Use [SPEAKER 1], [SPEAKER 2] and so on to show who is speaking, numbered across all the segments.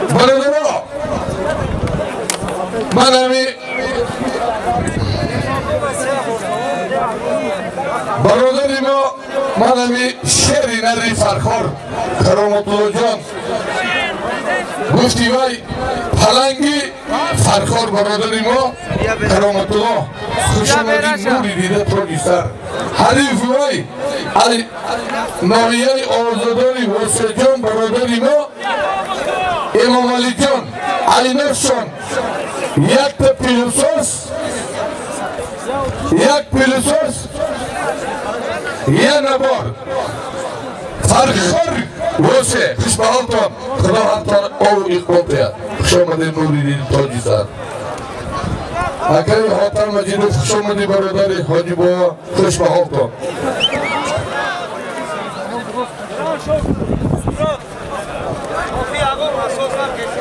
[SPEAKER 1] برادرها من همی برادری ما من همی شعری نری فرخار کرامت الله جان گفتی وای پلنگی فرخار برادری ما کرامت الله خوشمدی نوری دیده پروڈیوسر حریف وای ناحیه آزاداری واسه جان برادری ما امام علی جان عینرشان یک تا پیلوسوس یک نبار فرخار واسه خوش به حالتان خدا حالتان او اقبال تید خوش آمده نوری دید تاجی سر اگر حاتر مجید خوش آمده برادر حاجی بابا خوش به حالتان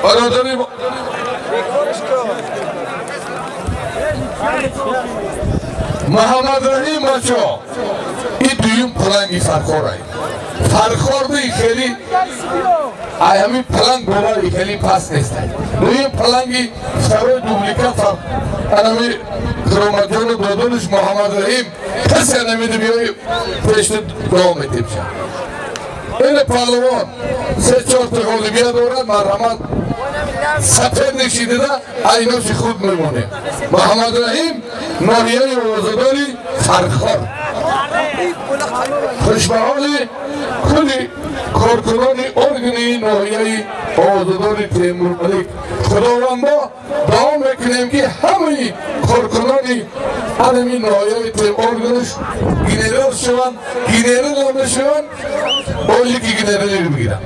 [SPEAKER 1] برادری محمد رحیم بچه این دویم پلنگی فرخار های فرخار دوی خیلی همین پلنگ بالا خیلی پس نیست دویم پلنگی سوای دوبلیکت همی کرامت جان و برادرش محمد رحیم کسی نمیده بیایی پیشت دوام میتیم این پهلوان سه چهار تا غالبیت دارد مرحمت سفید نشیده ده ایناش خود میمونه محمد رحیم ناحیه آزاداری فرخار خوش به حال کلی کارکنان ارگانی ناحیه آزاداری تیمور ملک خداوندا دعا میکنیم که همه کارکنان همین ناحیه تیمور ارگانش گینرال شوند گینرال هم شوند با یکی گینرالی رو بگیرن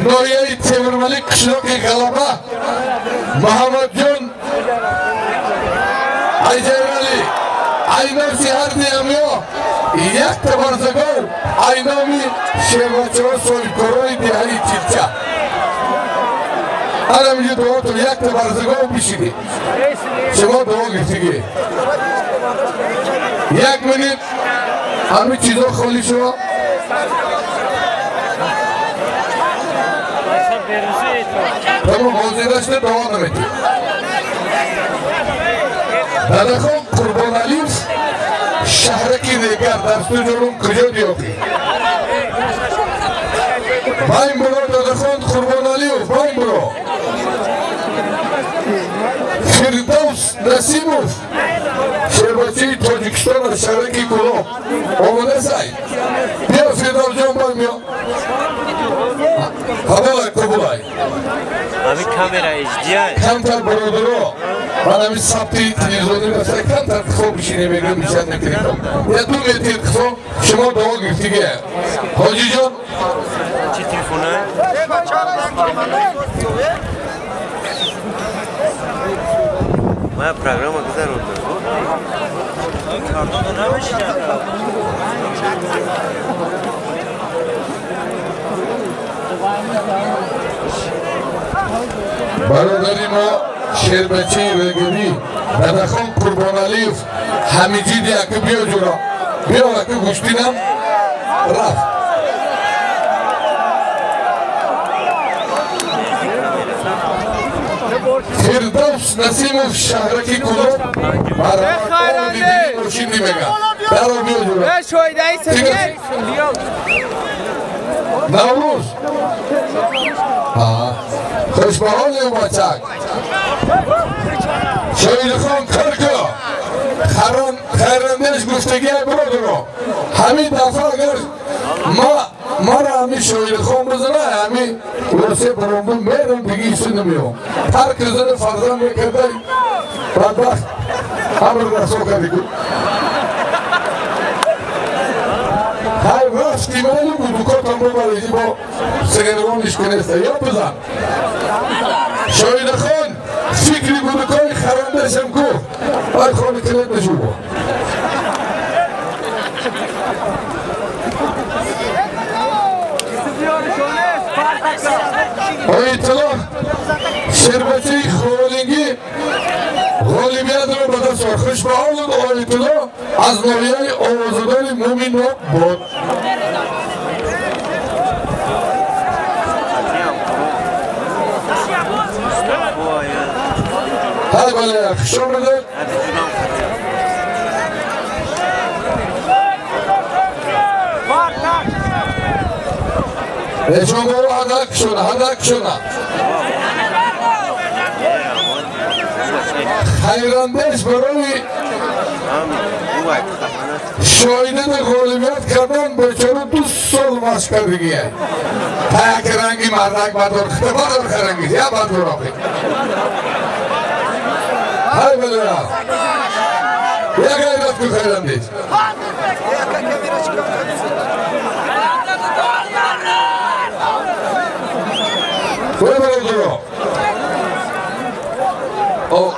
[SPEAKER 1] ناحیه تیمور ملک قشلاق غلبه محمد جان ایجرالی اینار سیهر دیامیا یک تبرزگاه اینامی شیربچه ها سویکارای دیهی چیلچه اینامی دعا تو یک تبرزگاه بیشیدی شما دعا گرفتگی یک منیت همه چیزا خالی شما تمام حاضرش دعا نمیدی دادخون قربان علیف شهرکی دیگر دستو جلوم کجا دیوکی بایم برو دادخون قربان علیف بایم برو فردوس نسیموف شهربچه تاجیکستان شهرکی کلو آمده سای بیا فردوس جان بایم بیا حوالای قبولای
[SPEAKER 2] Abi kamera izleyen.
[SPEAKER 1] Kantar برادرها من همی ثبتی تلویزیونی بسته kantar کفا بشینه میگم میشن نکنیم یا 2 متر کفا شما دعا گرفتیگه حاجی جان
[SPEAKER 2] چی تلفونه؟ من پروگرام گذار رو
[SPEAKER 1] برادری ما شیربچه رگمی دادخان قربان علیف همیجی دی اکه بیا جورا بیا اکه گوشتینم رفت فردوس نسیموف شهرکی کلوب مرحبا دیدی روشین دیمگا درو بیا جورا نوروز خوش به حال بچک شهید خان کرکا خیرندش گفتگی برادرها همین دفعه اگر ما را همین شهید خان بزنه همین ورسه برامون میرم دیگه ایسی نمیام هر کزن فرزن میکرده بدبخت همون رسو کردی کن رفتی مالی بود بکاتم ببریدی با سگرگانش کنسته یا بزن شاید خان فکری بودکای خرندشم کو بای خانی کلید نشو با اطلاع شربتی خورالینگی غالیبیت رو به دست آورد خوش به حال اطلاع از ناحیه آوازدار مومین بود های بله خوشم بده چون برو هدک شونه خیراندش برای شایده غالیبیت کردن بچارو 2 سال مشق کردگیه تک رنگی مردک بدار خرنگی یا بدار آقی های بله یا غیرت کو خیراندش Where are you going? Oh.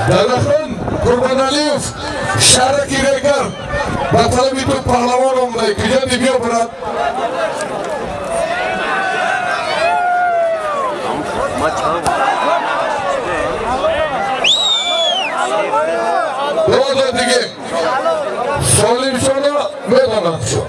[SPEAKER 1] Dadakhan, Kurban Aliyev, Şaraki Regar, Batala bir top pahlavan olmayı, güzel diyor Murat. Doğru dedi. Solim sonra meydan atıyor.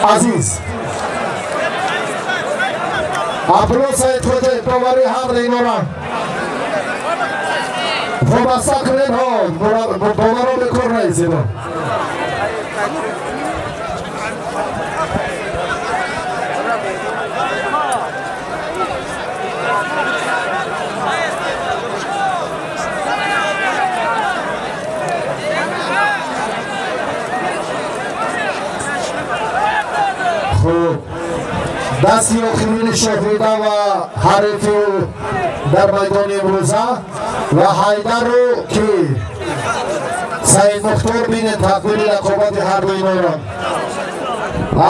[SPEAKER 3] Aziz Abrosa etkote tovari hamre inoran Vobasa kren ho Bomaro bekor naizino دستی آخرین شهیده و حریف در میدان امروزه و حیدر رو که سید مختار بین تقبیل رقابت هر دو اینا را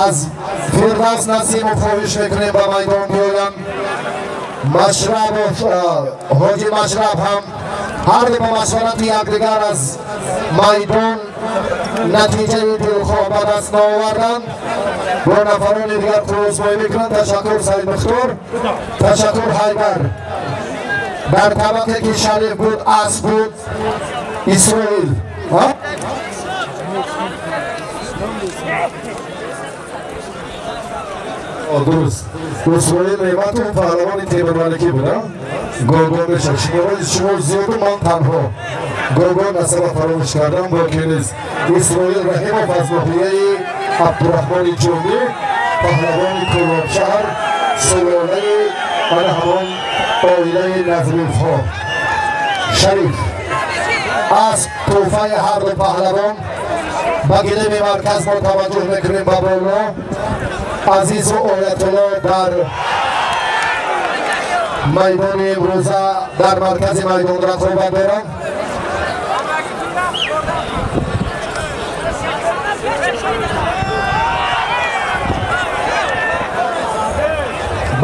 [SPEAKER 3] از فردوس نسیم و خواهش میکنیم به میدان بیایم مشرب و حاجی مشرب هم هر دو با مشورت یکدیگر از میدان نتیجه دلخواه به دست نآوردند با نفران دیگر پروزمایی میکنند. تشکر سید مختار، تشکر حیدر. در طبقه که شریف بود اسب بود اسرائیل درست اسرائیل نعمت و پهلوان تیمور ملکی بودم گرگان بشم شما زیاد و من تنها گرگان نسبه فراموش کردم با کنیز اسرائیل رحیم و فضلحیه عبدالرحمن جنبی پهلوان کلاب شهر سلاله من همان آیله نظریف ها شریف از توفه هر دو پهلوان با گلیم مرکز ما توجه میکنیم با بالا عزیز و آیت الله در میدان امروزه در مرکز میدان رقابت دارم.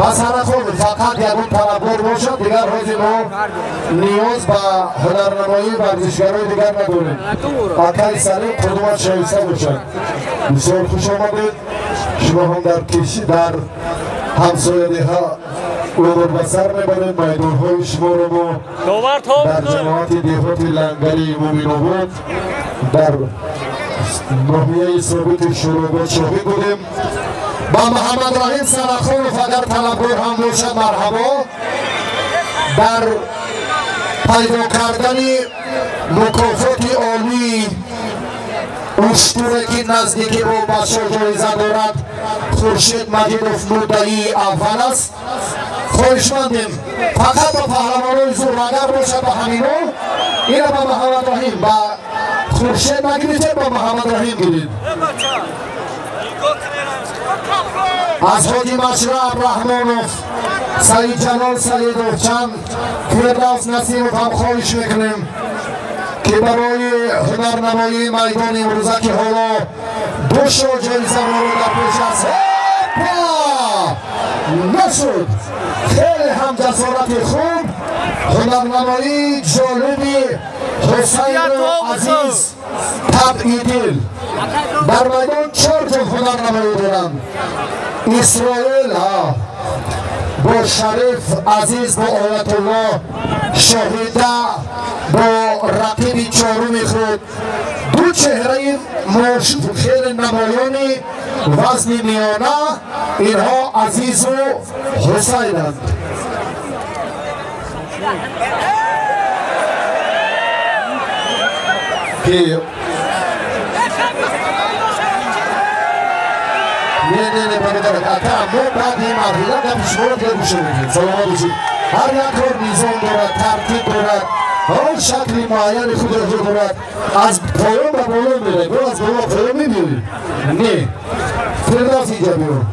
[SPEAKER 3] مسئله خود فقط یکون طلبگار باشد دیگر روزی ما نیاز به هنرنمایی ورزشگرای دیگر نداریم اکای سلیم خودمان شایسته باشد بسیار خوش آمدید شما هم در همسایه ها عبور بسر میبرید میدان های شما رو ما در جماعت دیهات لنگری مومین آباد در ناحیه ثابت شروع شاهد بودیم با محمد رحیم سرخانوف اگر طلبگار هم باشد مرحبا در پیدا کردن مکافات عالی اشتوره که نزدیکی با بچه جایزه دارد خورشید مجیدوف مدعی اول است خواهشمندیم فقط با پهلوانای زورمگر باشد با همینو اینه با محمد رحیم با خورشید نگیرید با محمد رحیم گیرید از حاجی مشرع رحمانوف سعید جلال سعیدوف چند فردوس نسیموف هم خواهش میکنیم که برای هنرنمایی میدان امروزه که حالا دو شو جایزه مورد پیش است نشد خیلی هم جسارت خوب هنرنمایی جالبی حسین عزیز طبعی دل در میدان 4 تا هنرنمایی دارند اسرائیل با شریف عزیز با آیت الله شاهده با رقیب چهارم خود دو چهره خیلی نمایانی وزن میانه اینها عزیز و حسینند که نه برادر اتا ما بعد این مرحله در شما که گوش بدید سلام باشید هر یک کار نظام دارد ترتیب دارد هر شکلی معین خود را دارد از پایان به بالا میره برو از بالا پایان میبینید نه فردوس اینجا بیرون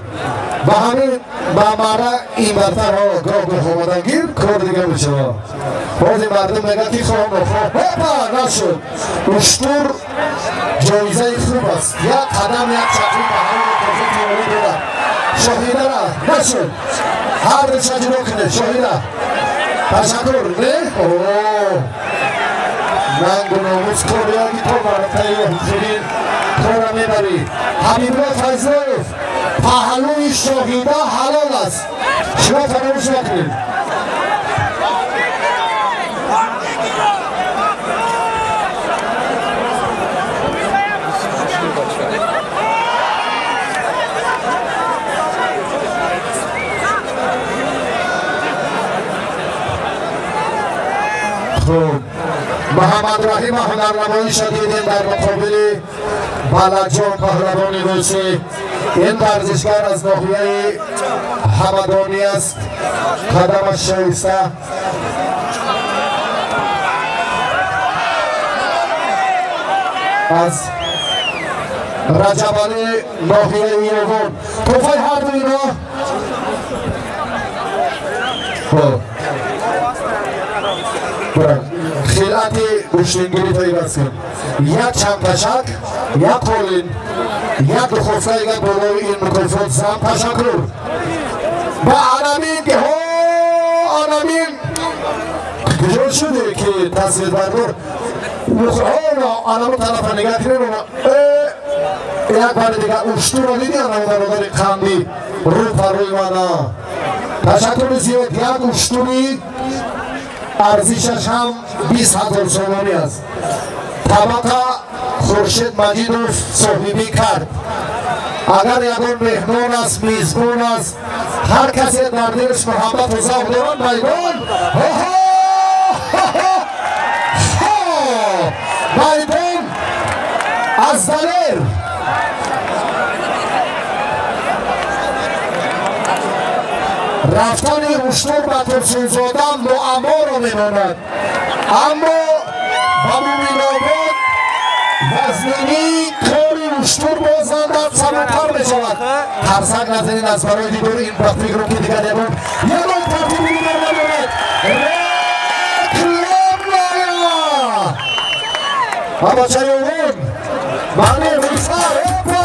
[SPEAKER 3] و همین با مرا این برتر ها گاه آمدن گیر کار دیگه میشه بعضی مردم میگن که خواهم هپا نشد اشتور جایزه خوب است یک قدم یک چکری به همین کافی تیوری دارد شاهیده را نشد هر دو چجی رو کنه شاهیده تشکر نه؟ اوه ننگ و ناموز کاریاگی تو برتایی و حضورین کارا میبری حبیبه فیضایف پهلوی شاهیده حلال است شما فراموش نکنید محمد رحیم هنرنمایی شدیدین در مقابل بلدجان پهلوان روسی این ورزشگر از ناحیه همدانی است قدمش شایسته از رجبالی ناحیه ایران توفای هر دو اینا خیلت گوشتنگیری پیوست کن یک چمپشک یک قولین یک خفته یک بلوی این مکافات زم تشکر با علمین که ها علمین کجا شده که تصویر بردار علم طرف نگه کنه یک بار دیگه اشتو رو دیدی علم برادر قندی رو پروی مانا تشکر زیاد یک اشتوی ارزشش هم 20,000 سومانی است طبقه خورشید مجیدوف صاحبی کرد اگر یکون مهمان است میزبان است هر کسی در دلش محبت و ذوق دارد میدان میدان از دلیر رفتن اشتور به ترسونزاده معما را میماند اما با مومین آباد وزنی کار اشتور بازندن سبکتر میشود ترسک نزنین از برای دیگر این بطریق رو که دیگر یکون ترتیب دیگر نماند رکلام نایا اما چه یوون معنی رویسر اپا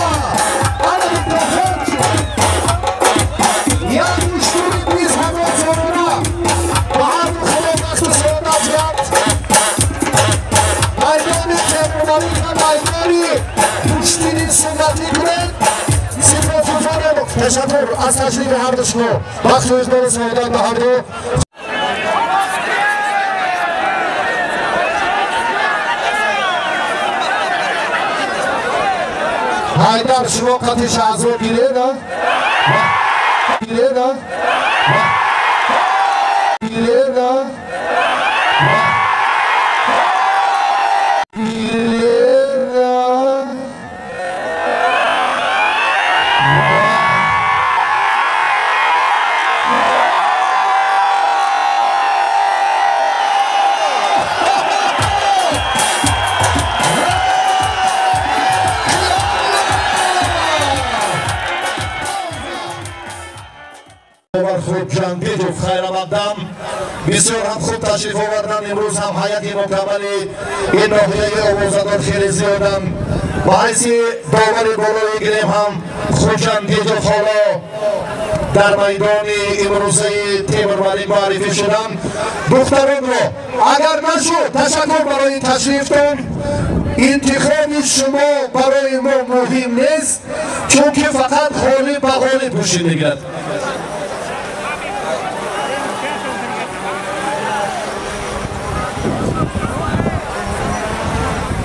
[SPEAKER 3] یک اشتور تشکر از تشریف هر دو شما وقت روزگار سعادت به هر دو حیدر شما قطعش از رو گیره نه گیره نه گیره نه خوب جنگی جفت خیر آمدم بسیار هم خوب تشریف آوردن امروز هم حیاتی مکملی این ناحیه آموزگار خیلی زیادن با حیث داور بالای گریم هم خوب جنگی جفت حالا در میدان امروزه تیمروری معرفی شدن دختران رو اگر نشد تشکر برای تشریفتون انتخاب شما برای ما مهم نیست چون که فقط خالی به خالی پوشید میگرد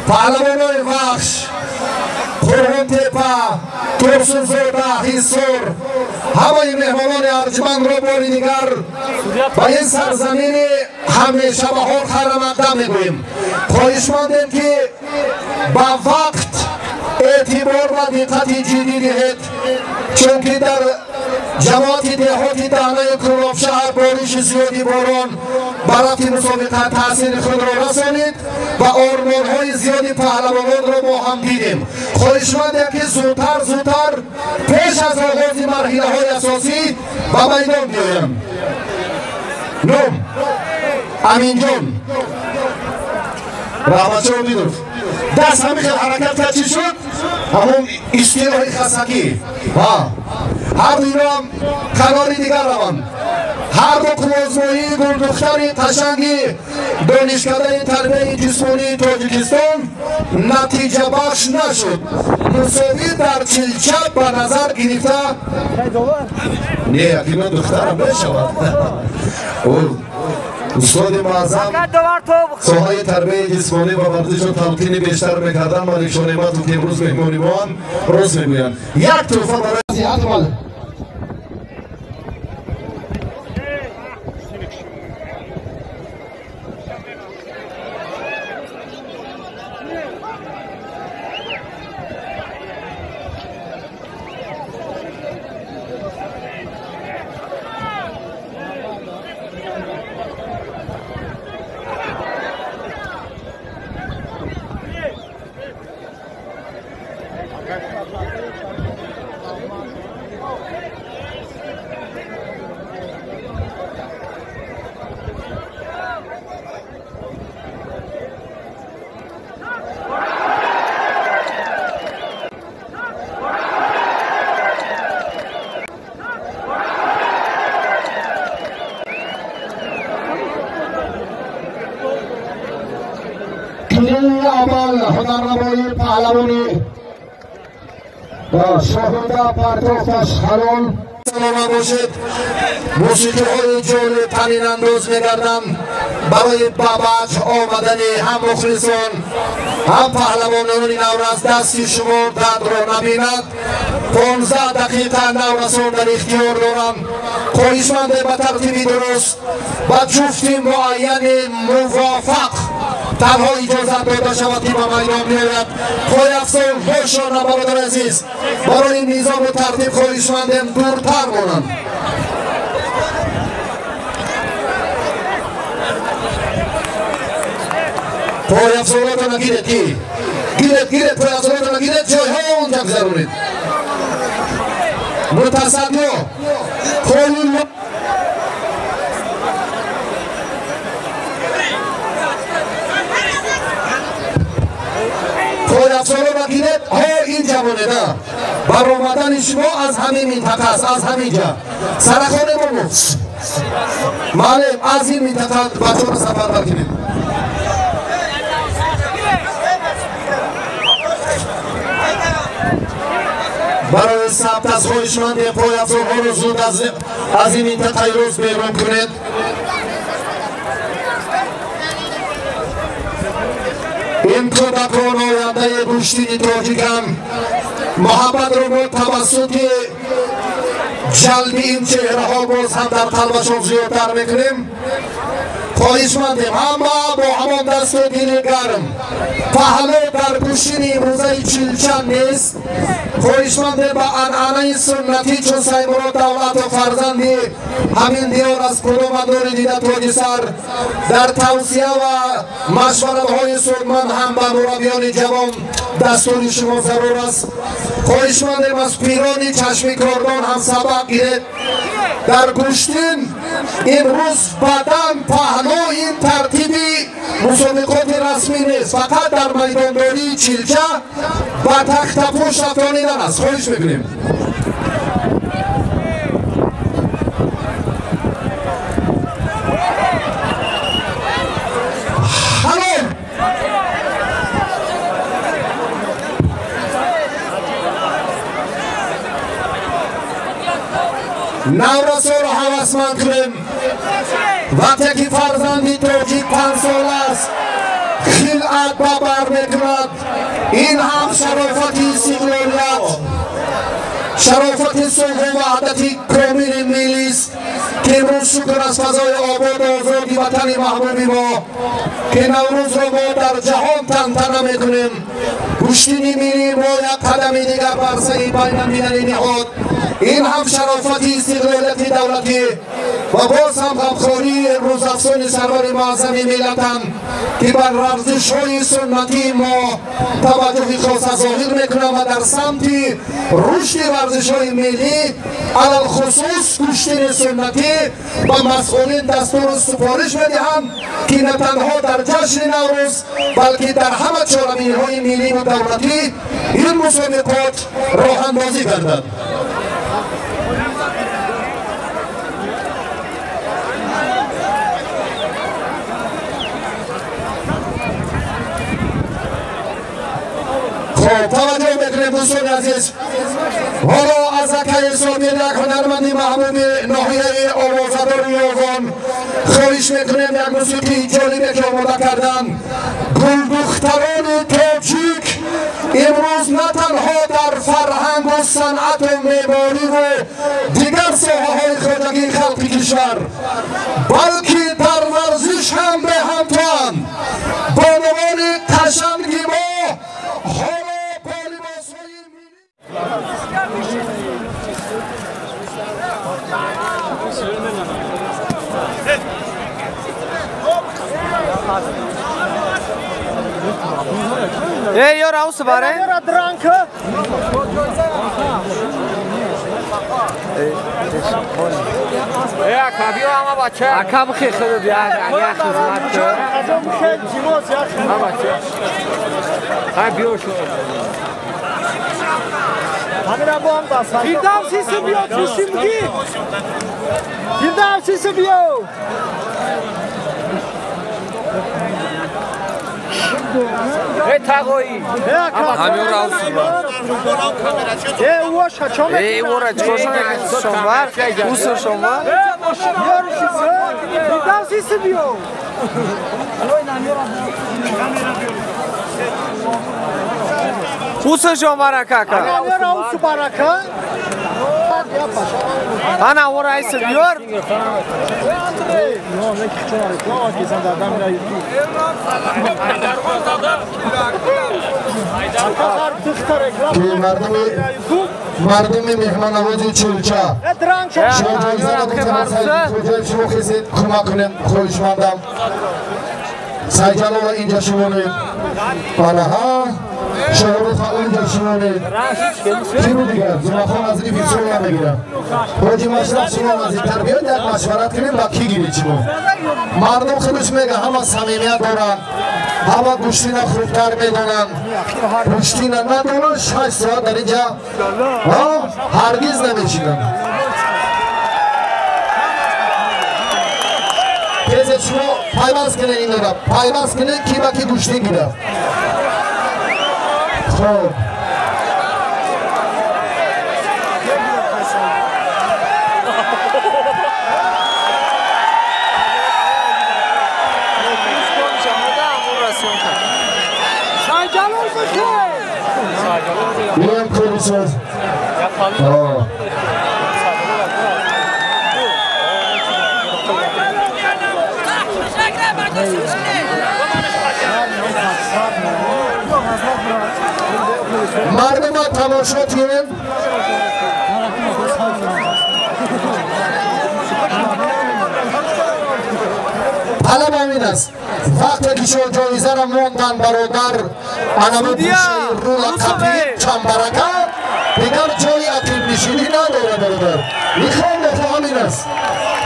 [SPEAKER 3] پهلوانای وحش خورهان تپه ترسون زوده حصار همه مهمانان ارجمند را باری دیگر با این سرزمین همیشه به حال خیر مقدم میگوییم خواهشمندیم که با وقت اعتبار و دقت جدی دهید چون که در جماعت دهاتی دهنه کلاب شهر بارش زیادی باران برای مسابقه تحصیل خود را رسانید و آرمان‌های زیادی پهلوانان را ما هم دیدیم خواهشمندیم که زودتر پیش از آغاز مرحله‌های اساسی به میدان بیایم نام امین جان رحمت شما میدونم دست همین حرکت کرد چی شد؟ همون اشتیاقی خسکی هر دیگه هم کناری دیگر روان هر دو کلوزمایی گلدختری قشنگی دانشکده تربیه جسمانی تاجیکستان نتیجه بخش نشد مساوی در چلچه به نظر گرفته نه یقینا دخترم بشود استاد معظم ساحه تربیه جسمانی و ورزش و تلقین بیشتر میکردن و نشان نعمت که امروز مهمانی ما هم راست میگویند یک تحفه برای صحت مال عمل هنرنمایی پهلوانی شاهده پرتافتش خلال سلام باشد موسیقی های جالب تنین انداز میگردم برای بابت آمدن هم مخلصان هم پهلوانان نورز دستی شما درد را نبیند 15 دقیقه نورزان در اختیار دارم خواهشمند به ترتیبی درست و جفتی معین موافق تنها اجازت داده شود که به میدان بیاید پای افزار هوشیار برادر عزیز برای نظام و ترتیب خواهشمندیم دورتر مانند پای افزارات نگیرید که گیرید پای افزارات نگیرید جای ها اونجا گذرونید متصدی ها خود افسانه بگیرد این جوانه نه بر آمدن شما از همین منطقه است از همین جا سرخانه ما معلم از این منطقه بچه را سفر بکنید برای ثبت از خواهشمند پایافزارها رو زود از این منطقه روز بیرون کنید. این کودکان آینده گوشتین تاجیکان محبت رو با توسط جلب این چهره ها باز هم در قلبشان زیادتر میکنیم. خواهشمندیم همه با همان دست و دل گرم پهلو در گوشین امروزه چیلچن نیست. خواهشمندیم با عنعنه سنتی چون سیمرا دولت و فرزندی همین دیار از کدام دور دیده تاج سر در توصیه و مشورت های سودمند هم به مربیان جوان دستور شما ضرور است. خواهشمندیم از پیران چشمی کاردان هم سبق گیرد. در گوشتین امروز بدن پهلو این ترتیبی مسابقات رسمی نیست، فقط در میدانداری چیلچه و تخت پشت افرانیدن است. خواهش میکنیم. نورسول حواسمند کنیم. وقتی که فرزندی تاجیک 5 سال است خلعت با بر میکند، این هم شرافتی استقلالیت، شرافت صلح و وحدت کامل ملی است که امروز شکر از فضای آباد و آزادی وطن محبوبی ما که نوروز را ما در جهان تنتنه میکنیم. گوشتین ملی ما یک قدم دیگر بر سعی بین‌المللی نهاد. این هم شرافتی استقلالیت دولتی و باز هم غمخواری روز افزون سرور معظم ملتن که بر ورزش های سنتی ما توجه خاص ظاهر میکنم و در سمت رشد ورزش های ملی علل خصوص گوشتین سنتی و مسئولین دستور سفارش بدهند که نه تنها در جشن نوروز بلکه در همه چهارمین های ملی و دولتی این مسابقات راه اندازی گردد. توجه میکنیم دوستان عزیز. حالا از اکای سامی یک هنرمندی محبوب ناحیه آوازدار یوگان خواهش میکنیم یک موسیقی جالبی که آماده کردن. گلدختران تاجیک امروز نه تنها در فرهنگ و صنعت و معماری و دیگر ساحه‌های خواجگی خلق کشور بلکه در ورزش هم به هم توان. بانوان قشنگی ما
[SPEAKER 4] Ey, yor aus bare.
[SPEAKER 5] Yor drank.
[SPEAKER 4] Ya kabio ama bacha. Akab khi khud ya ya khizmat kar.
[SPEAKER 5] Azam khed jimos ya.
[SPEAKER 4] Ha bacha. Ha bio sho.
[SPEAKER 5] Hamira bom bas.
[SPEAKER 4] Firdam sisi bio tusimgi.
[SPEAKER 5] Firdam sisi bio.
[SPEAKER 4] Ey tagoi. Hamio raus.
[SPEAKER 5] Ey uosh chom.
[SPEAKER 4] Ey ora chosha shomvar. Uso shomvar.
[SPEAKER 5] Yor sisi. Firdam sisi bio.
[SPEAKER 4] Uso shomvar kaka.
[SPEAKER 5] Yor aus baraka.
[SPEAKER 4] Ana ora is yor.
[SPEAKER 5] No, ne kichona reklama ki sen dadam ra YouTube. Haydar tıkta reklam.
[SPEAKER 3] مردم مهمان نوازی چیلچه
[SPEAKER 5] Drank.
[SPEAKER 3] شما جایزه را بکنم شما خیزید کمک کنیم. خواهشمندم سعی جلال اینجا شمانید. بله ها شما بخواه اینجا شمانید. چی رو دیگر؟ زمخان از این فیلسون نمیگیرم. حاجی مشرف شما نزدیکتر بیاد یک مشورت کنیم با کی گیرید شما. مردم خودش میگه همه صمیمیت دارن، همه گوشتینه خوبتر میدونن. گوشتینه ندونن 6 ساعت در اینجا هرگز نمیشینن. تیزه شما پایبست کنه این را پایبست کنه کی با کی گوشتین گیره. خب
[SPEAKER 5] Sajalol başı.
[SPEAKER 3] Bilem konuşuyoruz. مردم تماشا کنیم طلب همین است وقتی که شما جایزه را موندن برادر انمی گوشه رو لقبی چنبرکه دیگر جای عقیب نشینی نداره برادر میخوام بخواه همین است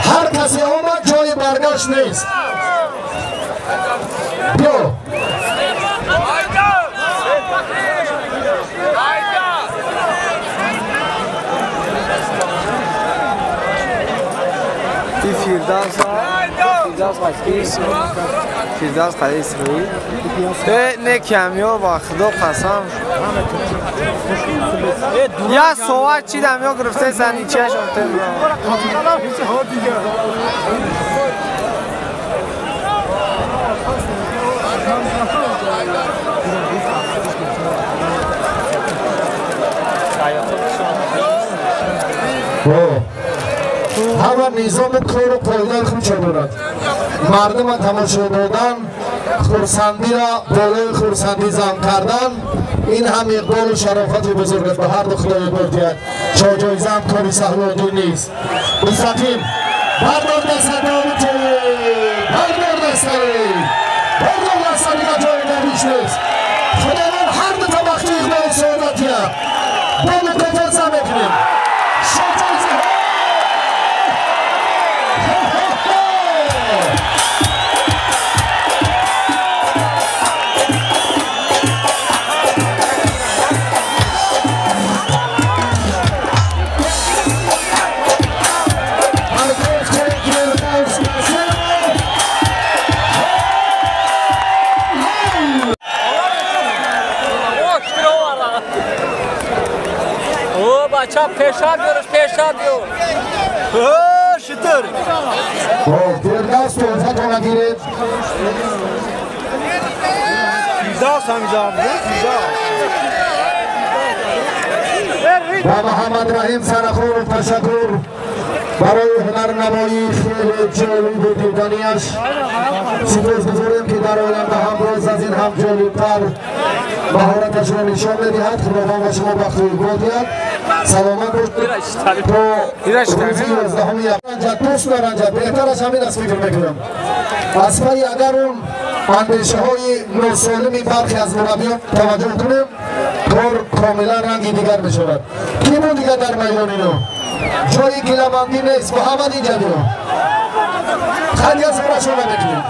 [SPEAKER 3] هر کسی آمد جای برگشت نیست بیا
[SPEAKER 4] Firdevs Qadi Isroil ne kamyo ba Xudo qasam ya soat chidam yo girifte san ichiash oftem همه نظام کار و پایدار خوب چه مردم تماشا دادن خورسندی را بالای خورسندی زم کردن این هم اقبال و شرافت بزرگ است به هر دو خدای بردید چه جایزه هم کاری سهل و دور نیست مستقیم بردار دسته بردار دسته دیگه جای نمیش نیست خداوند هر دو تا وقتی اقبال سعادتیه با مکافات زم بکنیم
[SPEAKER 6] Çap peşab diyoruz, peşab diyor. Şıtır.
[SPEAKER 3] Firdevs tozat ona girin.
[SPEAKER 4] Firdevs amcam
[SPEAKER 3] و محمد رحیم سرخور تشکر برای هنرنمایی خیلی جالب و دیدنیش سپاسگزاریم که در آینده همراز از این هم جالبتر مهارتش را نشان بدهد خداوند و شما بخت و ایگاه دهد سلامت باشید تا روز 11 دوست نرنجد بهتر از همین است فکر میکنم از پای اگر اون اندیشه های ناسالمی برخی از مربیان توجه کنیم کار کاملا رنگی دیگر میشود کی بود دیگر در میدان اینو جای گیلمندی نیست محمد اینجا بیا خیلی از برا شما بکنیم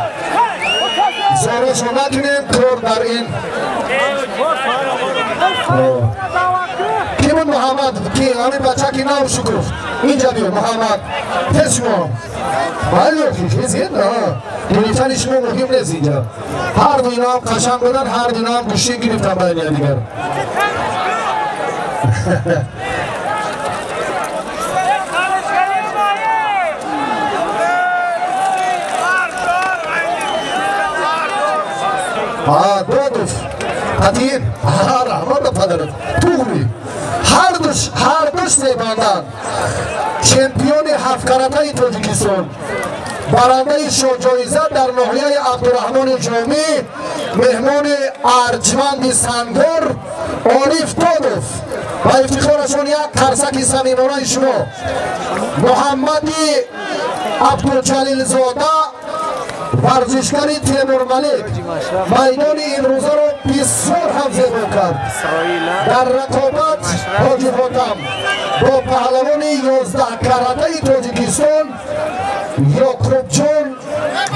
[SPEAKER 3] زارا شما نکنیم کار در این کی بود محمد کی همین بچه کی نام شکوف اینجا بیا محمد تست شما بله خیز این گرفتن شما مهم نیست اینجا هر دو اینا هم قشنگ بودن هر دو اینا هم گوشی گرفتن باید دیگر دودف قدیر رحمت پدرت توری هر دوش زیباندن چمپیون هفت کراتای تاجیکستان برنده جایزه در ناحیه عبدالرحمن جامی مهمان ارجمند سنگور عارف دودف و افتخارشون یک ترسک صمیمانه شما محمد عبدالجلیل زاده ورزشکاری تیمور ملک میدان این روزه رو بسیار هم زیبا کرد در رقابت حاجی حاتم با پهلوان 11 کراتای تاجیکستان یعقوب جان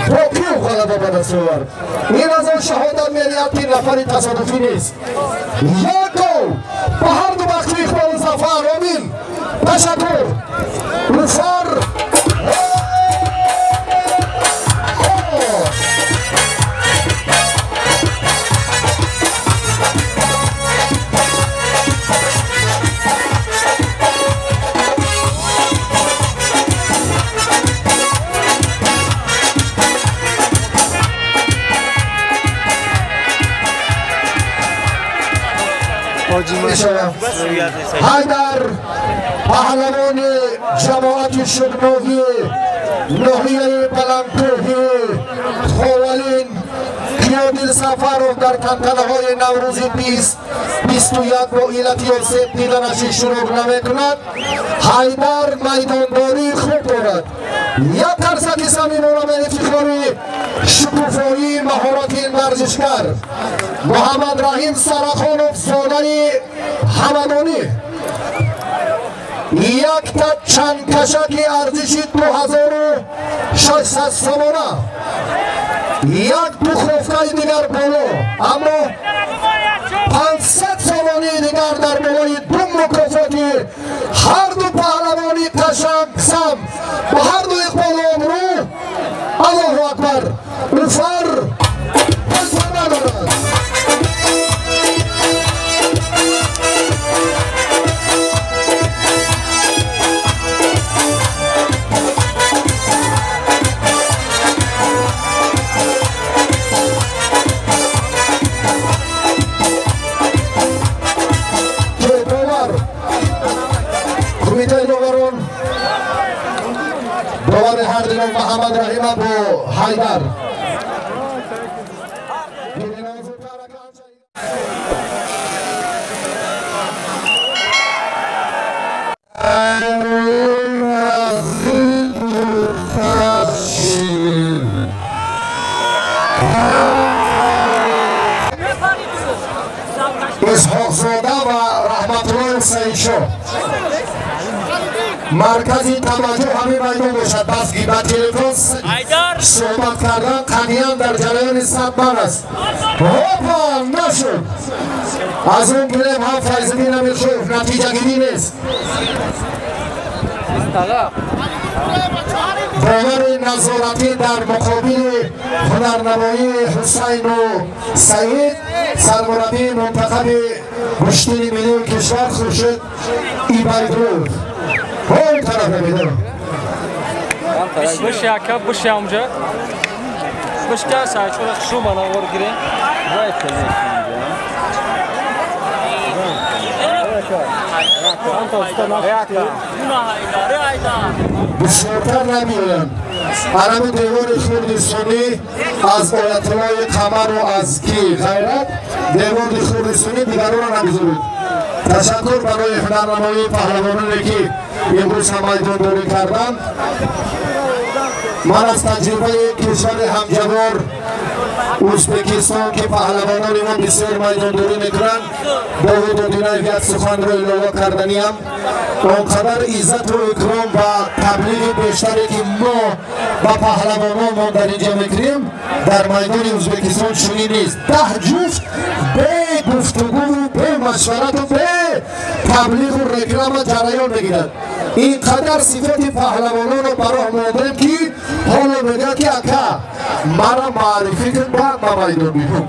[SPEAKER 3] باقی و غلبه به دست آورد این از آن شهادت می‌دهد که نفری تصادفی نیست یک گل به هر دو بخش اقبال و ظفر آمین تشکر رفر بشود حیدر پهلوان جماعت شگناهی ناحیه بلندکوهی خاولین پیادل سفر در تنتنه‌های نوروز 2021 با علت یاسب دیدنش شروع نمی‌کند. حیدر میدانداری خوب دارد. 1% صمیمانه افتخاری شکوفایی مهارت این ورزشگر محمد رحیم سرخانوف زاده همدانی یک تا چند کشک ارزشی 2600 سامانه یک دخوفکای دیگر بالا اما 500 سامانه دیگر در بالای دو مکافاتی هر دو پهلوانی قشنگ سم و هر دو اقبال امرو الله اکبر الفر بسم ندارد دوار هر دنو محمد رحیم با حیدر اسحاق زاده و رحمت الله سعیدشاه مرکزی توجه همین میدان باشد. بس که با تلفن صحبت کردن قدیان در جریان صدبن است. هاپا نشد از اون گلیم هم فیضدین امیرشوف نتیجه گیری نیست. باور نظارتی در مقابل هنرنمایی حسین و سعید سرمربی منتخب گشتین ملی کشور خورشید ایبایدرود اون طرف میدونم
[SPEAKER 6] بش یکا بش یامجا بش که سایچور خشو بنا ورگیره وای کنه
[SPEAKER 3] بسیارتر نمی‌آیند. عرب دیوار خوردستانی از آیت الله قمر و از کی غیرت دیوار خوردستانی دیگران را نگذارید. تشکر برای هنرنمایی پهلوانانی که امروز هم میدانداری کردند. من از تجربه کشور همجوار ازبکستان که پهلوانان ما بسیار میدانداری میکنند داود و دینایت سخن را اعلام کردنیم آنقدر عزت و اکرام و تبلیغ بیشتری که ما با پهلوانان در اینجا میکنیم در میدان ازبکستان چنین نیست. 10 جفت به گفتگو و به مشورت و به تبلیغ و رکلام جریان بگیرد. اینقدر صفت پهلوانان رو برای مادرم که حالا میگه که اکا مرا معرفی کن بعد ما میدان بیرون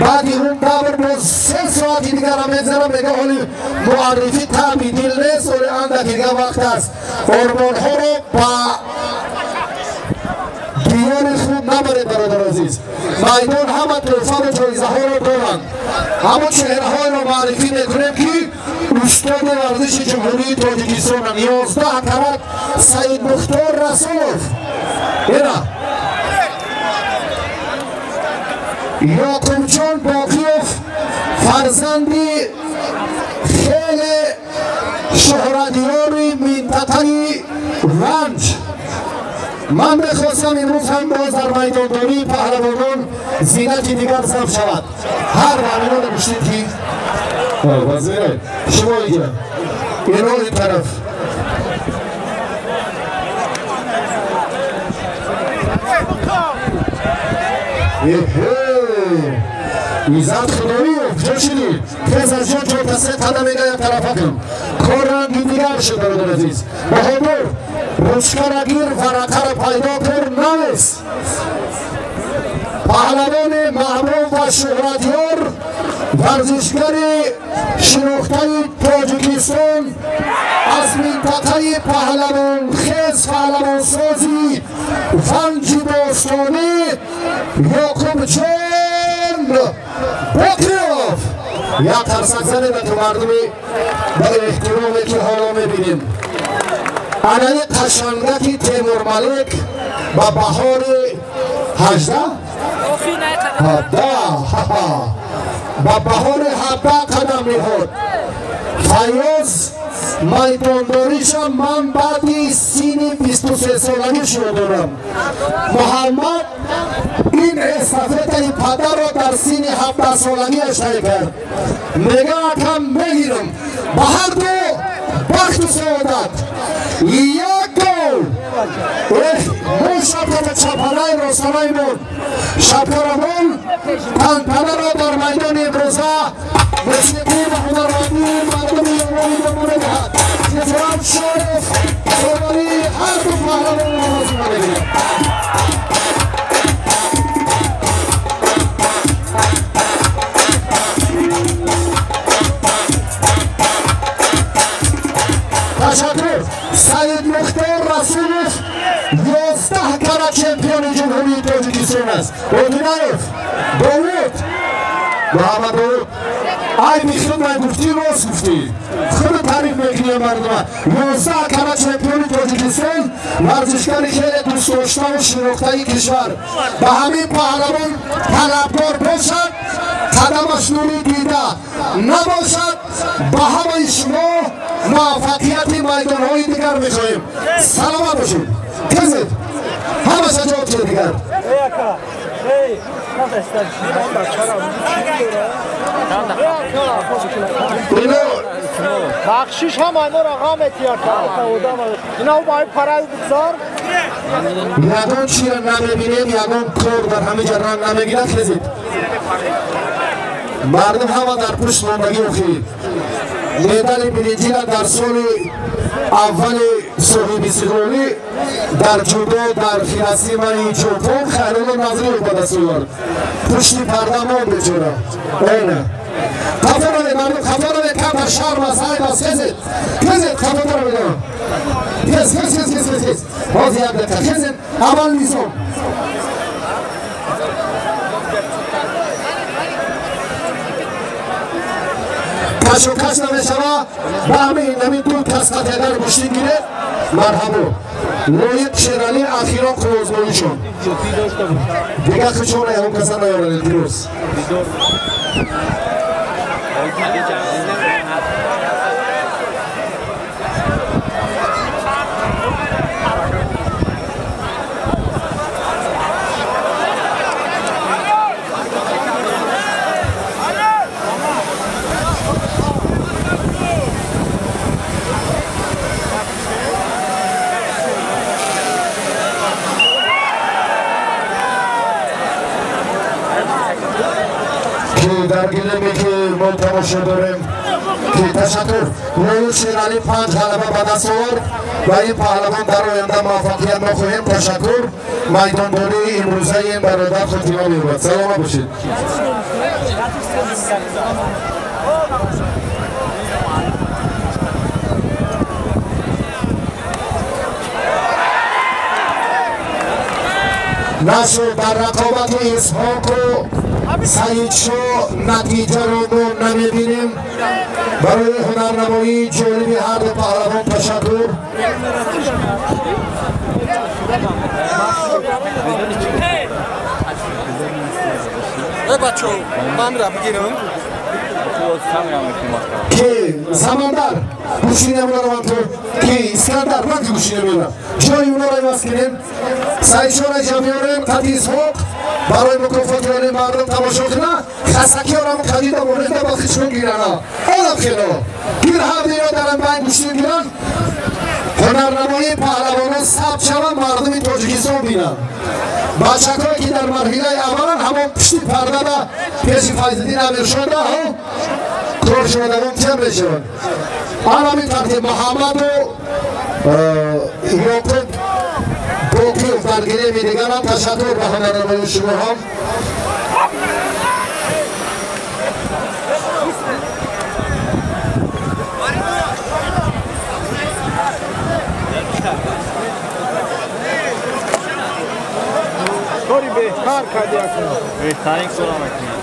[SPEAKER 3] بعد اون دابر باز 3 ساعتی دیگر هم میگذارم میگه حالی معرفی تابی دل نیست ولی اندکیگه وقت است ارمان ها رو با دیوان خود نبرید برادر عزیز. میدان همه تلفن و جایزه ها رو دارند همه چهره های رو معرفی میکنیم که استاد ورزش جمهوری تاجیکستان 11 کرات سعید مختار رسولوف اینا یاکوب جان باقیوف فرزندی خیلی شهردیاری منطقه رنج. من میخواستم امروز هم باز در میدانداری پهلوانان زینتی دیگر ضبط شود. هر معلومه نوشتید که وزیره شما اینجا اینا این طرف ایزاد خدایی جا شدید تیز از جان جا تسه قدم ایگه یک طرفه کن کار رنگی دیگر شد برادر عزیز بخوابور روچکر گیر ورقه را پیدا کن نویست پهلوان محبوب و شهرتیار ورزشگر شناخته تاجیکستان از منطقه پهلوان خیز پهلوان سازی فنجی باستانی یاکوب جان باقیوف یک ترسک زنید که مردمی با احترامی که حالا میبینیم انای قشنگکی تیمور ملک با بهار 18 با بهار 17 قدم میخورد فیاض میدانداریشم من بعدی سین 23 سالگی شده دارم محمد این استافت پدر را در سین 17 سالگی اشتری کرد میگه کم بگیرم به هر دو بخت و سعادت یک گل اون شبکه چپنای راستانای بود شبکرمون تنتنه را در میدان امروزه موسیقی و هنرمندی مردم ایرانی نمونه دهد جزرم شرف سواری هر دو پهلوان نمازی بگیرد تشکر سید مختار رسولوف 11 کرات چمپیون جمهوری تاجیکستان است اردینایف داوود محمد داوود ای میخواد من گفتی راست گفتی خود تعریف میکنی مردم 11 کرات چمپیون تاجیکستان ورزشکاری خیلی دوست داشته و شناخته کشور به همین پهلوان طلبکار باشد قدمش نوری دیده نباشد به همه شما موفقیت میدانهای دیگر میخواهیم سلامت باشید کزید همه سجاد دیگر
[SPEAKER 4] بخشیش هم اینا رقم اتیار اینا او باید پرای بگذار
[SPEAKER 3] یگان چی را نمیبینیم یگان کار در همه جران نمیگیرد کزید مردم همه در پشت ماندگی اخید میدان برنجی را در سال اول صحیح بیسیقلالی در جودو در خیراسی من چوپون خیرون نظری او بدستوار پشتی پرده ما بچورا اینه خفا رو مردم خفا رو کم در شهر مسائل باز کزید خفا رو بدم کز باز یک دکه کزید اول نیزم کش و کش نمیشوه به همین دو کس قطعه بشتی گیره مرحبا نوید شیرانی اخیرا کلوزمانی شد دیگه خچونه هم کسا نیارن دیروز در گلمی که ما تماشا داریم که تشکر نوید شیرانی 5 غلبه به دست آورد و این پهلوان در آینده موفقیت ما خواهیم تشکر میدانداری امروزه این برادر خاتمه می‌یابد سلامت باشید نشد در رقابت اسحاق و سعید شو نتیجه رو ما نمیبینیم برای هنرنمایی جالبی هر دو پهلوان تشکر
[SPEAKER 6] بچه من را بگیرم
[SPEAKER 3] که سمندر گوشینه اونا رو تو که اسکندر من که گوشینه میرم جای اونا رو ایواز کنیم سعید شو را جمعیاریم قطعی اسحاق برای مکافات یعنی مردم تماشا کنه خسکی ها را مقدید و مورده با خشمون گیرن آدم خیلی گیر هم دیگه دارن بین گوشین گیرن هنرنمایی پهلوانان ثبت شوند مردم تاجیکستان بینن بچه‌هایی که در مرحله اول همون پشت پرده و پیش فیض‌الدین امیرشاه ها کار شدگان تیم میشوند همین تقدیم محمد و یعقوب باقی در گره دیگران تشکر به هنرنمایی شما هم
[SPEAKER 4] کاری بهتر کردی اکنون
[SPEAKER 2] بهترین کار میکنم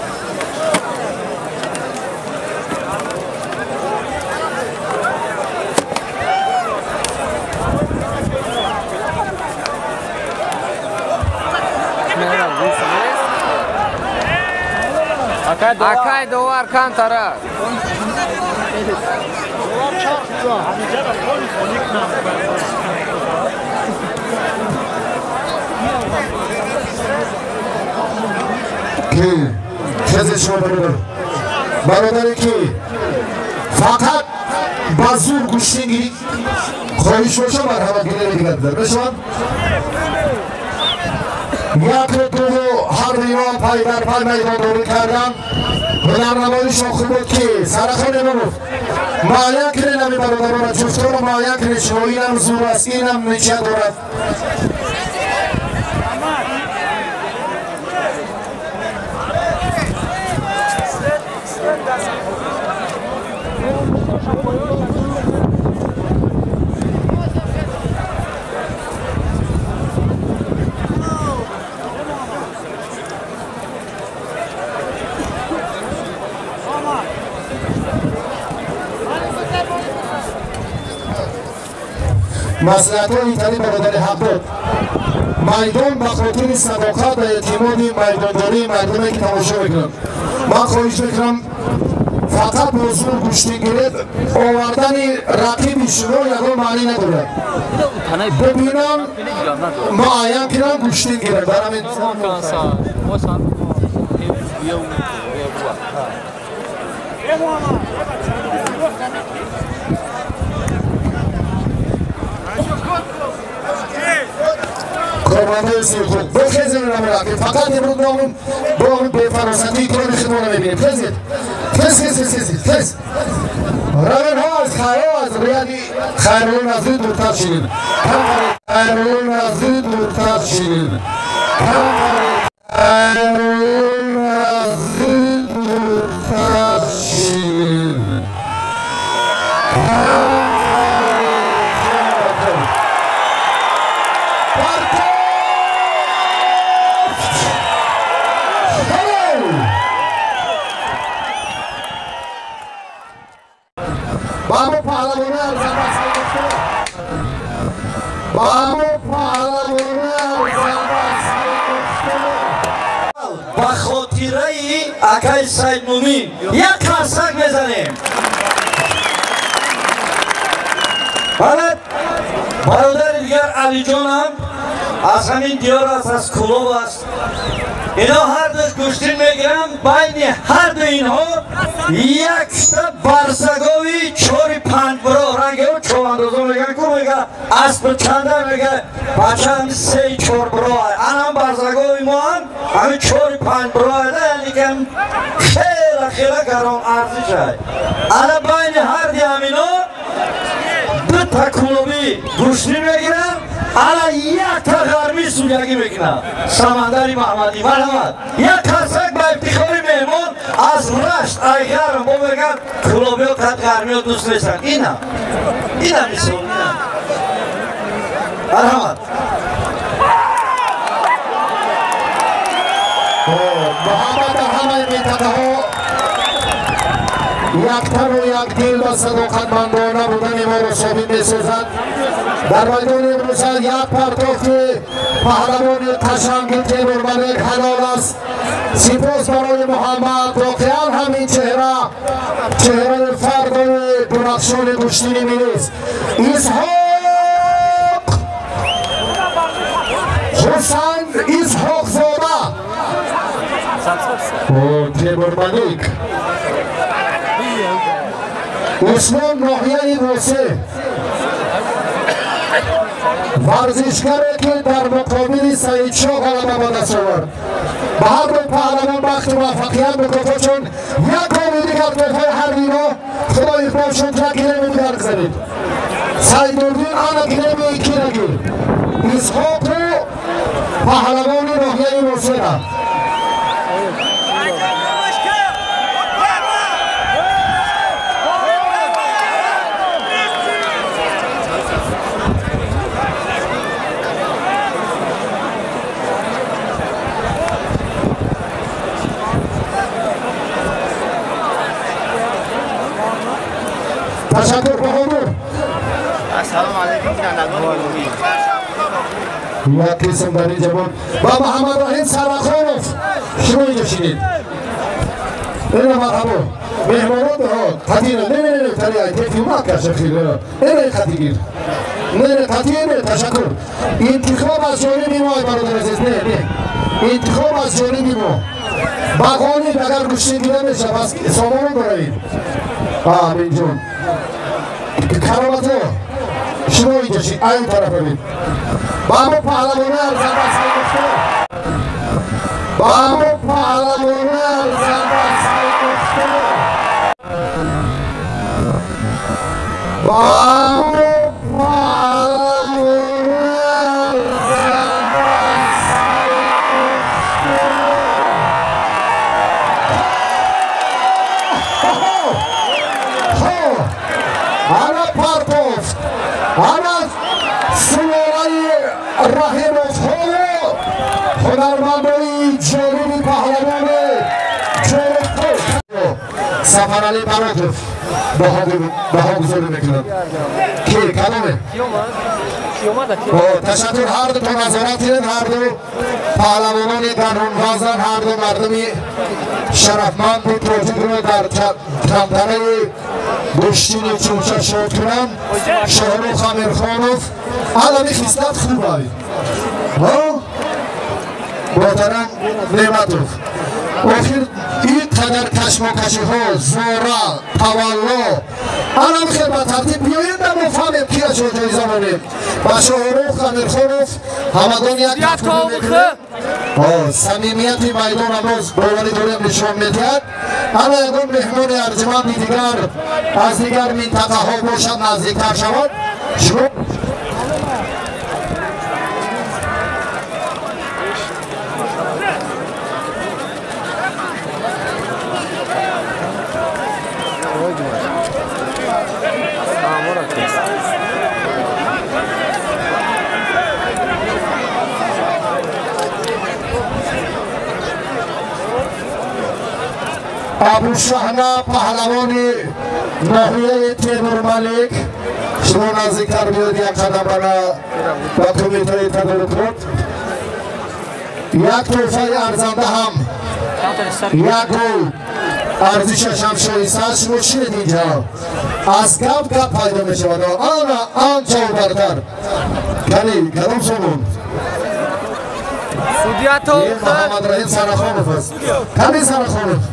[SPEAKER 6] Akay do arkan taraf.
[SPEAKER 3] Ki kezi şuna برادری که فقط بازور گوشتگی خواهش باشه مرحمت گیره دیگر در بشوان یک دو هر دیوان پای در پای میدان دوری کردن هنرنماییشان خوب بود که سرخون نمود معاین کنه نمی برادران جفتان رو معاین کنه شما اینم زور است اینم نیچه دارد مسئلت ها اینطوری برادر حق بود میدان بخاطر صداقت و اعتماد میدانداری مردمی که تماشا بکنم من خواهش میکنم فقط موضوع گوشتی گیرد آوردن رقیب شما یکان معنی ندارد ببینم معاین کنم گوشتی گیرد برم این کارمانده سیخود بخیزیم نمونه فقط امروز نامون با اون بفراستی کنم خدمه نمیبینیم خیز روین ها از خیاه از ریادی خیرون از دید دورتر شیرین خیرون از دید دورتر شیرین خیرون از دید دورتر شیرین بابو پهلوانه
[SPEAKER 7] با خاطره اکای سید مومین یک قرصک بزنیم بله برادر دیگر علی جان هم از همین دیار است از کلوب است اینا هر دوش گوشتین میگیرن بین هر دو اینها یک برسگاوی 4-5 برا رنگه و چواندازو میگن که میگه اسب چنده میگه بچه همی 3-4 برا هم برسگاوی ما همی 4-5 برا ده لیکن خیلی گرام ارزش های انا بین هر دی همینا دو تا کلوبی گوشتین میگیرن انا یک تا غربی سویگی میکنم سمندری محمدی مرحمت یک قرصک با افتخاری مهمان از رشت ایگرم با بگم کلوبی و قد غربی و دوست نیستن اینم میسون مرحمت
[SPEAKER 3] محمد در همه منطقه ها یک تن و یک دل و صداقتمندانه بودن ما را ثابت می‌سازد در میدان امروز یک پرتاب پهلوان قشنگ تیمور ملک حلال است سپاس برای محمد واقعا همین چهره فردای درخشان گوشتینی می‌ریز اسحاق زاده تیمور ملک اسلام ناحیه واسه ورزشگری که در مقابل سعید شاه غلبه به دست آورد به هر دو پهلوان بخت و موفقیت می‌گوید چون یک گام دیگر توفای هر اینا خدا اقبالشون یک گیرم دیگر گذارید سعید اردین آن گیرم یکی نگیر اسحاق رو پهلوان ناحیه واسه را تشکر بهادر
[SPEAKER 2] السلام علیکم
[SPEAKER 3] یک قسم در اینجا بود با محمد رحیم سرخانوف شما اینجا شدید اینه مرحبا مهمانات ها قطیره نه تریای تفیومات کشه خیلی اینه قطیگیر نه قطیره تشکر انتخاب از جانب ما برادر عزیز نه انتخاب از جانب ما بقانید اگر گوشتی دیده میشه پس سامان برایید آمین جون کرامت ها شما اینجا شید این طرف بید با همه پهلوانه ارزنده سعی گفته با همه پهلوانه ارزنده سعی گفته با همه سفرعلی براتف بها گذاری میکنند کی کدامه؟ تشکر هر دو نظارتین هر دو پهلوانان قانون‌وازان هر دو مردمی شرفمند بود توجید رو در تنتنه گشتین چوچه شد کنند شاهروخ امیرخانوف علمی خیستت خوب آید محترم نعمتوف آخر این قدر کشمکشی ها زورا تولو الان خیلی با ترتیب بیایید در مفهمیم کیا شد جایزه مانیم با شاهروخ امیرخانوف همدان یک کفتونه میکنه صمیمیت میدان امروز باوری داریم نشان میدهد الان یکان مهمان ارجمندی دیگر از دیگر منطقه ها باشد نزدیکتر شود شما ابو شهنا پهلوانی ناحیه تیمور ملک شما نزدیکتر بیاید یک قدم بنا با کمیته تدارکات یک توفه ارزنده هم یک گل ارزشش هم شایسته شما شید اینجا از کپ پیدا می شود آن چاو برتر کلی کدام سومون
[SPEAKER 5] سودیاتو
[SPEAKER 3] محمد رحیم سرخانوف است کلی سرخانوف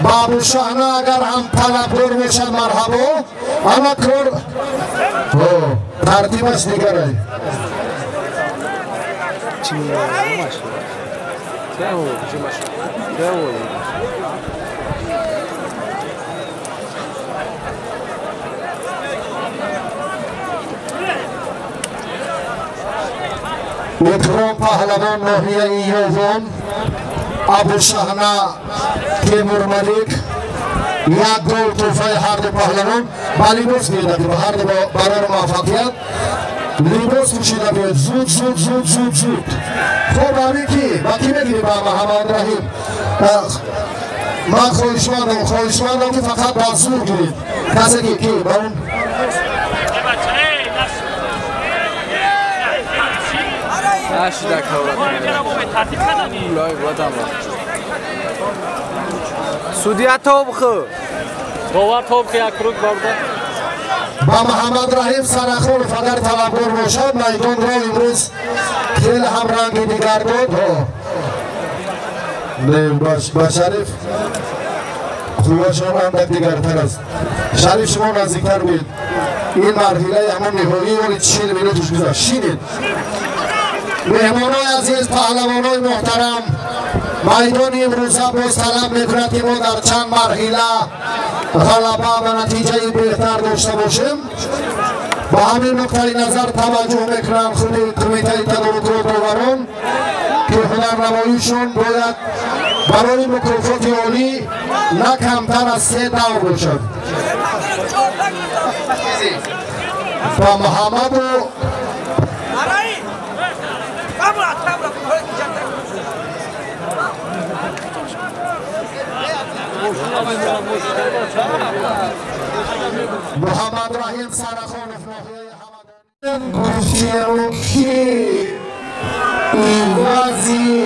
[SPEAKER 3] بابو شهنا اگر هم طلبگار میشن مرحبا اما کار ترتیبش دیگره اکرام پهلوان ناحیه یوم ابو شهنا تیمور ملک یک گل توفه هر دو پهلوان با لیباس میده که هر دو برای موفقیت لیباس پوشیده بیاد زود خب همین کی با کی میگیری با محمد رحیم من خواهشمندم که فقط با زور گیرید کسی کی با اون
[SPEAKER 5] سودیا توبخه
[SPEAKER 6] باور توبخه یک روز برده
[SPEAKER 3] با محمد رحیم سرخانوف اگر طلبگار باشد میدان را امروز خیلی هم رنگ دیگر داد با شریف خوبشان هم دیگر تر است شریف شما نزدیکتر بید این مرحله همون نهایی ولی 40 مینوتش گذاشت شینید مهمانای عزیز پهلوانای محترم میدان امروزه باز طلب میکند که ما در چند مرحله غلبه و نتیجه بهتر داشته باشیم با همین نقطه نظر توجه میکنم خود کمیته تدارک و داوران که هنرنماییشون باید برای مکافات عالی نه کمتر از 3 دور باشد و محمد و محمد رحیم سرخانف ناحیه همدان گوشی وزی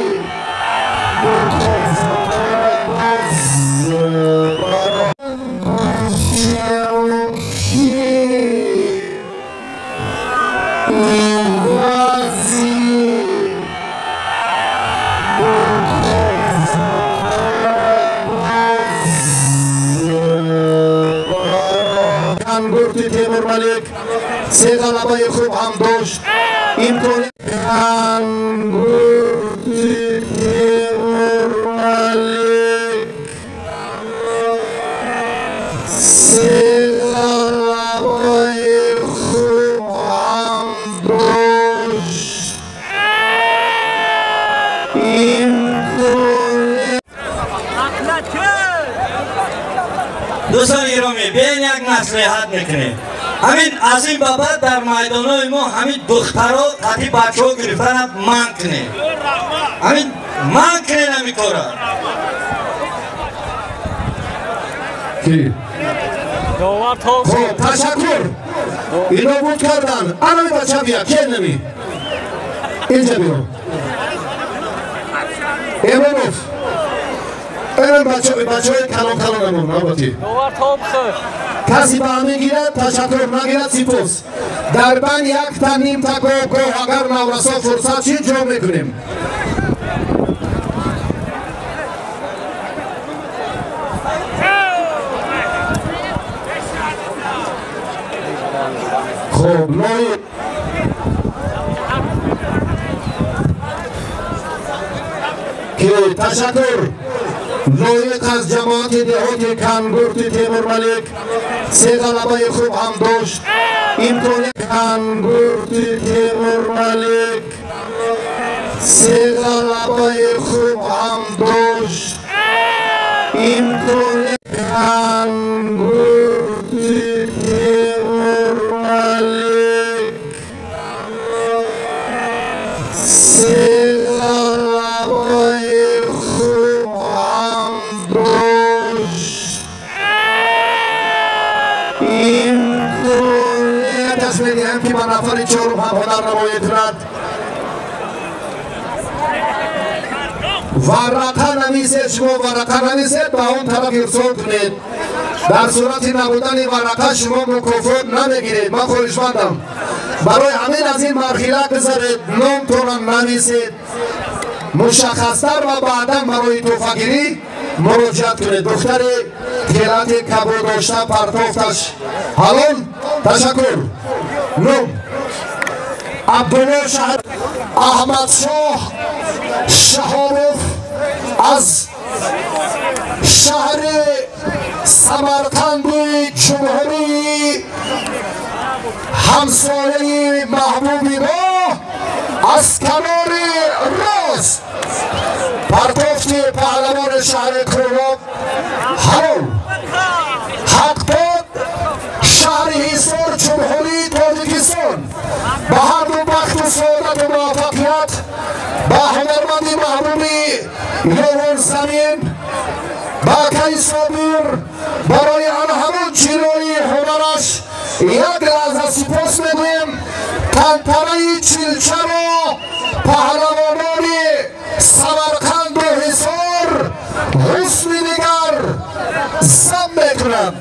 [SPEAKER 3] تیمور ملک 3 غلبه خوب هم داشت امکان تیمور ملک 3 غلبه خوب هم داشت
[SPEAKER 7] دوستان گرامی بیاین یک نصیحت میکنیم همین از این بابت در میدانای ما همین دخترها قطعی بچه ها گرفتن من کنیم همین من کنیم همین کارا
[SPEAKER 3] خب تشکر اینو بود کردن الان بچه بیا که نمی اینجا بیا امروف این بچه های کلام کلام نمون نباتی کسی به همه گیرد تشکر نگیرد سپاس در بین یک تا نیم تکاگاه اگر نورسا فرصت چی جا میکنیم خب نوی که تشکر لایق از جماعت دهات کنگورت تیمور ملک 3 غلبه خوب هم داشت امکان کنگورت تیمور ملک 3 غلبه خوب هم داشت امکان کنگورت تیمور ملک 3 غلبه خوب هم داشت امکان تصمیم هم که با نفر 4 هم هنرنمایی کند ورقه نویسید شما ورقه نویسید به اون طرف ارسال کنید در صورت نبودن ورقه شما مکافات نمیگیرید من خواهشمندم برای همین از این مرحله بذارید نامتون نویسید مشخصتر و بعدا برای توفه‌گیری مراجعت کنید دختر خیرات کبو داشته پرتافتش حلال تشکر نام عبدالله شهر احمد شاه شهابوف از شهر سمرقند جمهوری همسایه محبوبی با از کنار راست پرتافت پهلوان شهر کراب حلال حق داد شهر حصار جمهوری تاجیکستان به هر دو بخت و سعادت و موفقیت به هنرمندی محبوبی یوان زمین با کئی صابر برای آن همون جلوی هنرش یک لحظه سپاس میگویم تنتنه چلچه و پهلوانان سمرقند و حصار حسن دیگر زم میکنند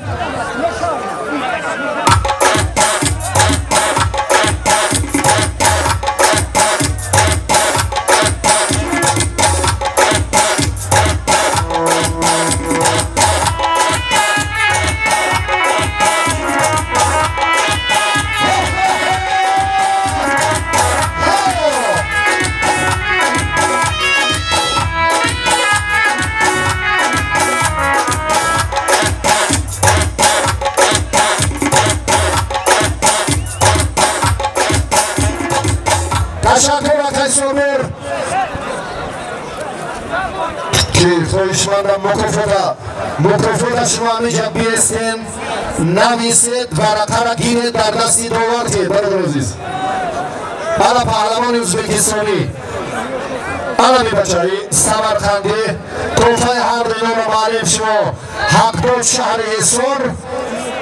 [SPEAKER 3] تشکر آقای صابر که خواهشمندم مکافات شما همینجا بیستین نویسید ورقه را گیرید در دستی دوار تید برادر عزیز حالا پهلوان ازبکستانی حالا می بچه‌ای سمرقندی توفه هر دینو را معلوم شما حقدار شهر حصار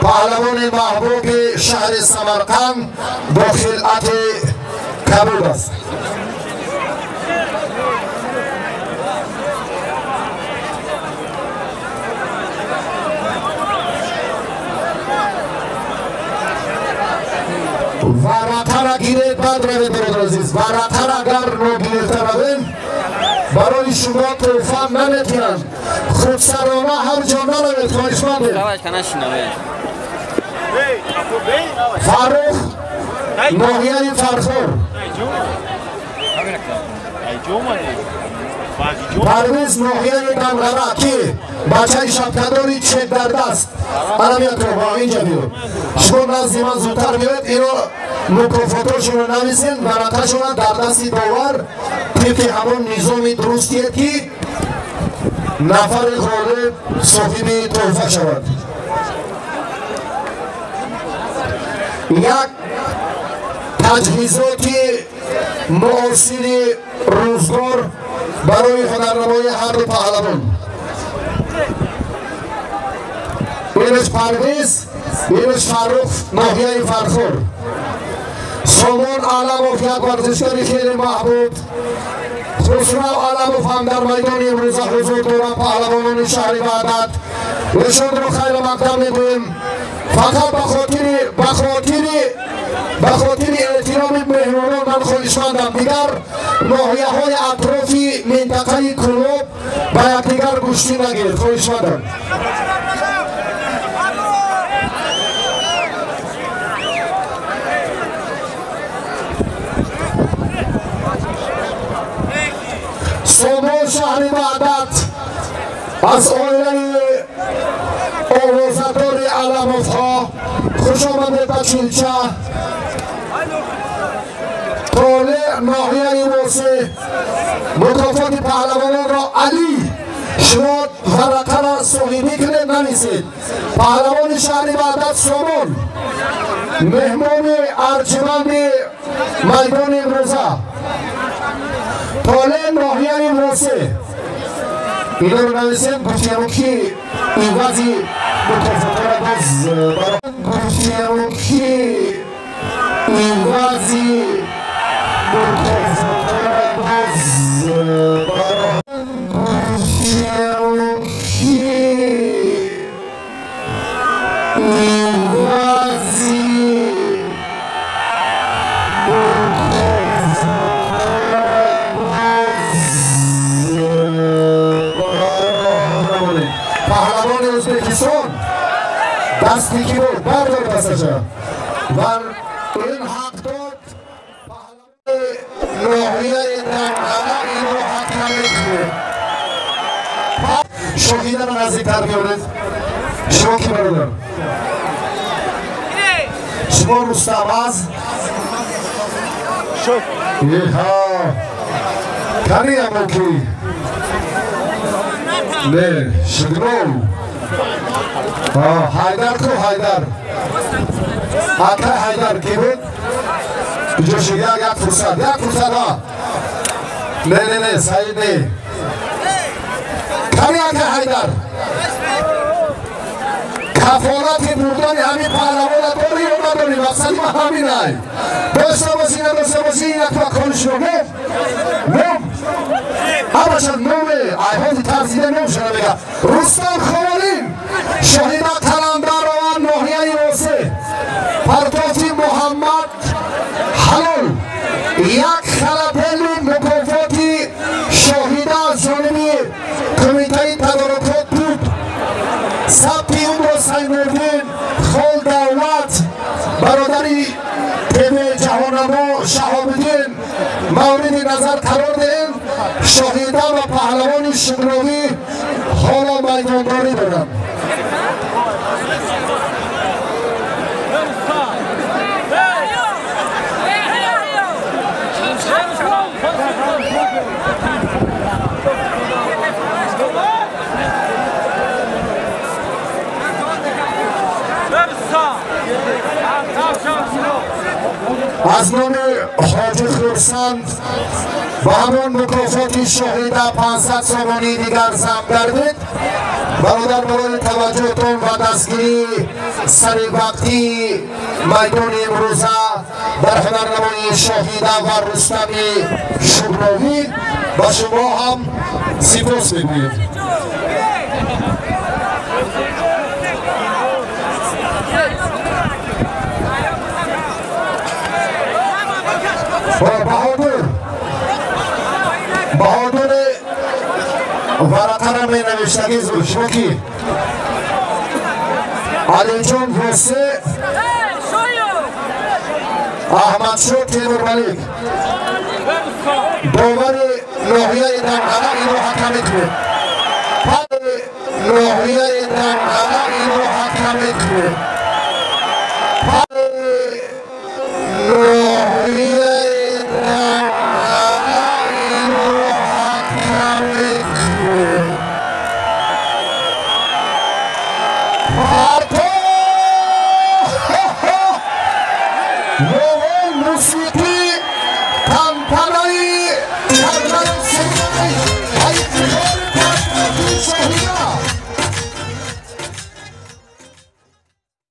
[SPEAKER 3] پهلوان محبوب شهر سمرقند با خلعت کبود است ورقه را گیرید بعد روید برادر عزیز ورقه را اگر نگیرفته روید برای شما توفه نمیتونند خودسرانه هر جا نروید خواهشمندید فاروق ناحیه فرخور پرویز ناحیه دمغره که بچه شبکداری چک در دست الان یک رو اینجا بیار شما نزدی من زودتر بیاید اینو مکافاتاشون رو نویسین ورقه‌شون رو در دستی داور طبق همون نظام درستیه که نفر غالب صاحب توفه شود یک تجهیزات معاصر روزگار برای هنرنمای هر دو پهلوان اینش پرویز اینش فاروق ناحیه فرخور سامان علموف یک ورزشکاری خیلی محبوب خسرو علموف هم در میدان امروز حضور دارم پهلوانان شهر وحدت ایشان رو خیر مقدم میگویم فقط به خاطر احترام مهمانان من خواهشمندم دیگر ناحیه های اطرافی منطقه کلوب به یکدیگر گوشتی نگیرید خواهشمندم سامان شهر وحدت از آیله آوازدار علموف ها خوش آمده به چیلچه طالع ناحیه واسه مکافات پهلوانان را علی شما ورقه را صحیح کنید نویسید پهلوان شهر وحدت سامان مهمان ارجمند میدان امروزه طالع ناحیه واسه اینا رو نویسید گفتیم که این وضعی مکافات را باز گفتیم که این وضعی مکافات را باز گفتیم که این وضعی پهلوان ازبکستان دستی که بود بردار دستشا و این حق داد پهلوان ناحیه دمغره این رو حق نمیکنه شاهیده رو نزدیک تر بیارید شما کی برادر شما رستم از کنی همون کی نه شگنو حیدر کو حیدر حقه حیدر کی بود بجا شگه یک فرصت ها نه سعید نه کنی حقه حیدر کفالت بردن همین پهلوان داری یا نداری مقصدی ما همین های داشته باشی یک مکانش رو نم همشان نومه ایهازی ترزیده نم شده بگه رستم خوالین شهیده قلندر و ناحیه واسه پرتافی محمد حلال یک خلبل مکافاتی شهیده از جانبی کمیته تدارکات بود ثبتی اون رو سیموردین خال دولت برادری تیمه جهانما شهابدین مورد نظر قرار دهیم شهیده و پهلوان شمروی حالا میدانداری دارم از نام حاجی خورسند و همون مکافات شهیده 500 سامانی دیگر ضم گردید. برادر برای توجهتون و دستگیری سر وقتی میدان امروزه در هنرنمایی شهیده و رستمی شبراوی و شما هم سپاس میگویید. بهادر ورقه را می نوشتگی زور شما کی؟ علی جان واسه احمد شد تیمور ملیک داور ناحیه دمغله اینو حکمی کنه. ناحیه دمغله اینو حکمی کنه. No!